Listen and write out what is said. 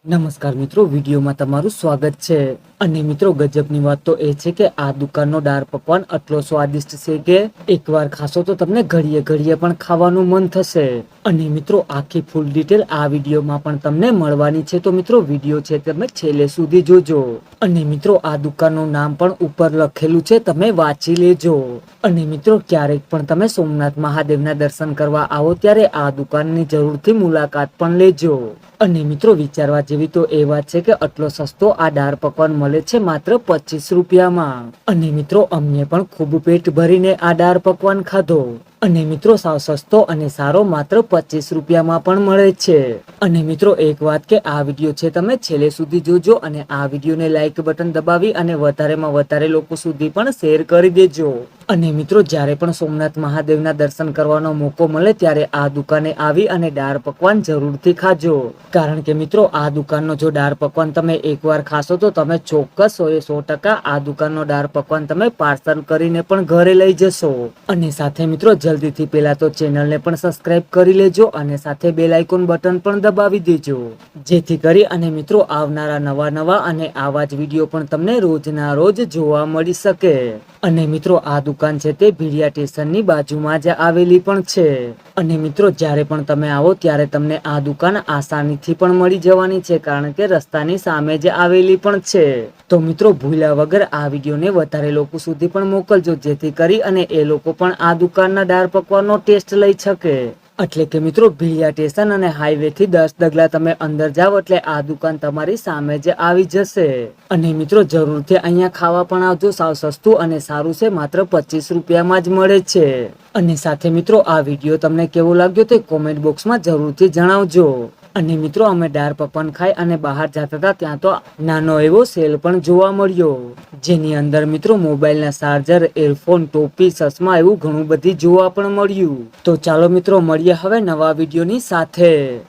નમસ્કાર મિત્રો, વિડીયોમાં તમારું સ્વાગત છે। અને મિત્રો, ગજબની વાત તો એ છે કે આ દુકાનનો દાળ પકવાન આટલો સ્વાદિષ્ટ છે કે એકવાર ખાશો તો તમને ઘડીએ ઘડીએ પણ ખાવાનું મન થશે। અને મિત્રો, આખી ફૂલ ડિટેલ આ વિડીયોમાં પણ તમને મળવાની છે, તો મિત્રો વિડીયો છે તમે છેલ્લે સુધી જોજો। અને મિત્રો, આ દુકાનનું નામ પણ ઉપર લખેલું છે, તમે વાંચી લેજો। અને મિત્રો, ક્યારેક પણ તમે સોમનાથ મહાદેવના દર્શન કરવા આવો ત્યારે આ દુકાનની જરૂરથી મુલાકાત પણ લેજો। અને મિત્રો, વિચારવા જેવી તો એ વાત છે કે આટલો સસ્તો આ દાળ પકવાન મળે છે માત્ર 25 રૂપિયામાં। અને મિત્રો, અમને પણ ખૂબ પેટ ભરીને આ દાળ પકવાન ખાધો। અને મિત્રો, સાવ સસ્તો અને સારો માત્ર 25 રૂપિયામાં પણ મળે છે। અને મિત્રો, એક વાત કે આ વિડીયો છે તમે છેલ્લે સુધી જોજો અને આ વિડીયોને લાઈક બટન દબાવી અને વધારેમાં વધારે લોકો સુધી પણ શેર કરી દેજો। અને મિત્રો, જ્યારે પણ સોમનાથ મહાદેવના દર્શન કરવાનો મોકો મળે ત્યારે આ દુકાને આવી અને દાળ પકવાન જરૂરથી ખાજો। કારણ કે મિત્રો, આ દુકાનનો જો દાળ પકવાન તમે એકવાર ખાશો તો તમે ચોક્કસ 100% આ દુકાનનો દાળ પકવાન તમે પાર્સલ કરીને પણ ઘરે લઈ જશો। અને સાથે મિત્રો, જલ્દીથી પેલા તો ચેનલને પણ સબસ્ક્રાઇબ કરી લેજો અને સાથે બેલ આઇકોન બટન પણ દબાવી દેજો, જેથી કરી અને મિત્રો આવનારા નવા અને આવા જ વિડીયો પણ તમને રોજના રોજ જોવા મળી શકે। અને મિત્રો, આ દુકાન છે તે ભીડિયા સ્ટેશનની બાજુમાં જ આવેલી પણ છે। અને મિત્રો, જ્યારે પણ તમે આવો ત્યારે તમને આ દુકાન આસાનીથી પણ મળી જવાની છે, કારણ કે રસ્તાની સામે જ આવેલી પણ છે। તો મિત્રો, ભૂલ્યા વગર આ વિડીયોને વધારે લોકો સુધી પણ મોકલજો, જેથી કરી અને એ લોકો પણ આ દુકાનના દાળ પકવાનનો ટેસ્ટ લઈ શકે। એટલે કે મિત્રો, ભીડિયા સ્ટેશન અને હાઈવે થી 10 ડગલા તમે અંદર જાવ એટલે આ દુકાન તમારી સામે જ આવી જશે। અને મિત્રો, જરૂરથી અહીંયા ખાવા પણ આવજો, સાવ સસ્તું અને સારું છે, માત્ર 25 રૂપિયામાં જ મળે છે। અને સાથે મિત્રો, આ વિડીયો તમને કેવો લાગ્યો તે કોમેન્ટ બોક્સમાં જરૂરથી જણાવજો। અને મિત્રો, અમે દાળ પકવાન ખાઈ અને બહાર જતા હતા ત્યાં તો નાનો એવો સેલ પણ જોવા મળ્યો, જેની અંદર મિત્રો મોબાઈલના ચાર્જર, એરફોન, ટોપી, ચશ્મા એવું ઘણું બધી જોવા પણ મળ્યું। તો ચાલો મિત્રો, મળીએ હવે નવા વિડીયોની સાથે।